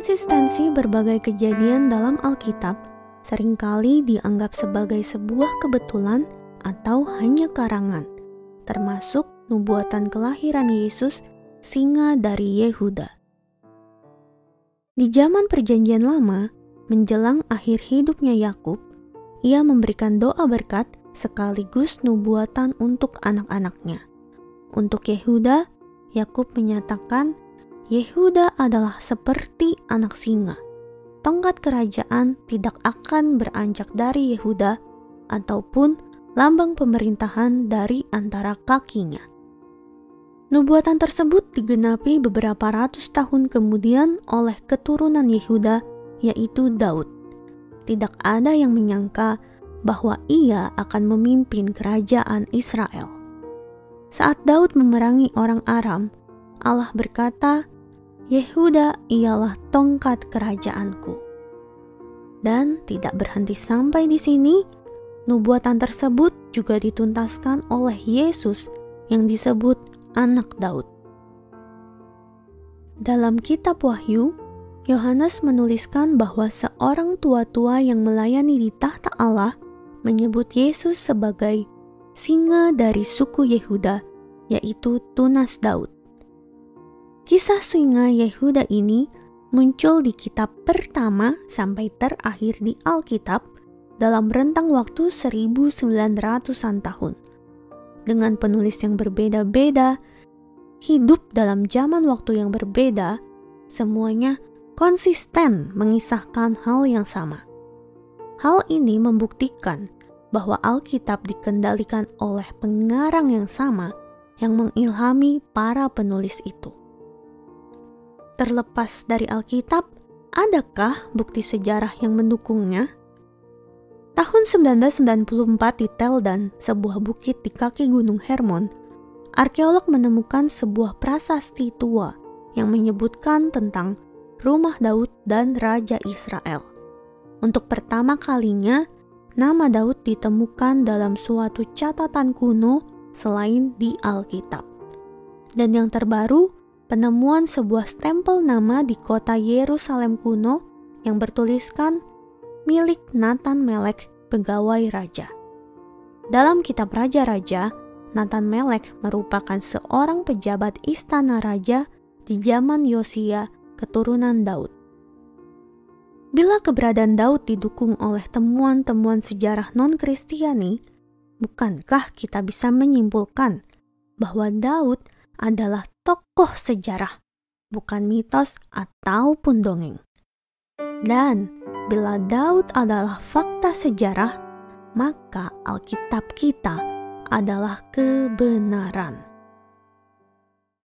Konsistensi berbagai kejadian dalam Alkitab seringkali dianggap sebagai sebuah kebetulan atau hanya karangan, termasuk nubuatan kelahiran Yesus, singa dari Yehuda. Di zaman Perjanjian Lama, menjelang akhir hidupnya Yakub, ia memberikan doa berkat sekaligus nubuatan untuk anak-anaknya. Untuk Yehuda, Yakub menyatakan, Yehuda adalah seperti anak singa. Tongkat kerajaan tidak akan beranjak dari Yehuda ataupun lambang pemerintahan dari antara kakinya. Nubuatan tersebut digenapi beberapa ratus tahun kemudian oleh keturunan Yehuda, yaitu Daud. Tidak ada yang menyangka bahwa ia akan memimpin kerajaan Israel. Saat Daud memerangi orang Aram, Allah berkata, Yehuda ialah tongkat kerajaanku. Dan tidak berhenti sampai di sini, nubuatan tersebut juga dituntaskan oleh Yesus yang disebut anak Daud. Dalam kitab Wahyu, Yohanes menuliskan bahwa seorang tua-tua yang melayani di tahta Allah menyebut Yesus sebagai singa dari suku Yehuda, yaitu tunas Daud. Kisah singa Yehuda ini muncul di kitab pertama sampai terakhir di Alkitab dalam rentang waktu 1900-an tahun. Dengan penulis yang berbeda-beda, hidup dalam zaman waktu yang berbeda, semuanya konsisten mengisahkan hal yang sama. Hal ini membuktikan bahwa Alkitab dikendalikan oleh pengarang yang sama yang mengilhami para penulis itu. Terlepas dari Alkitab, adakah bukti sejarah yang mendukungnya? Tahun 1994 di Teldan, sebuah bukit di kaki Gunung Hermon, arkeolog menemukan sebuah prasasti tua yang menyebutkan tentang rumah Daud dan Raja Israel. Untuk pertama kalinya, nama Daud ditemukan dalam suatu catatan kuno selain di Alkitab. Dan yang terbaru, penemuan sebuah stempel nama di kota Yerusalem kuno yang bertuliskan milik Nathan Melek, pegawai raja. Dalam kitab Raja-Raja, Nathan Melek merupakan seorang pejabat istana raja di zaman Yosia, keturunan Daud. Bila keberadaan Daud didukung oleh temuan-temuan sejarah non-Kristiani, bukankah kita bisa menyimpulkan bahwa Daud adalah tokoh sejarah, bukan mitos ataupun dongeng. Dan bila Daud adalah fakta sejarah, maka Alkitab kita adalah kebenaran.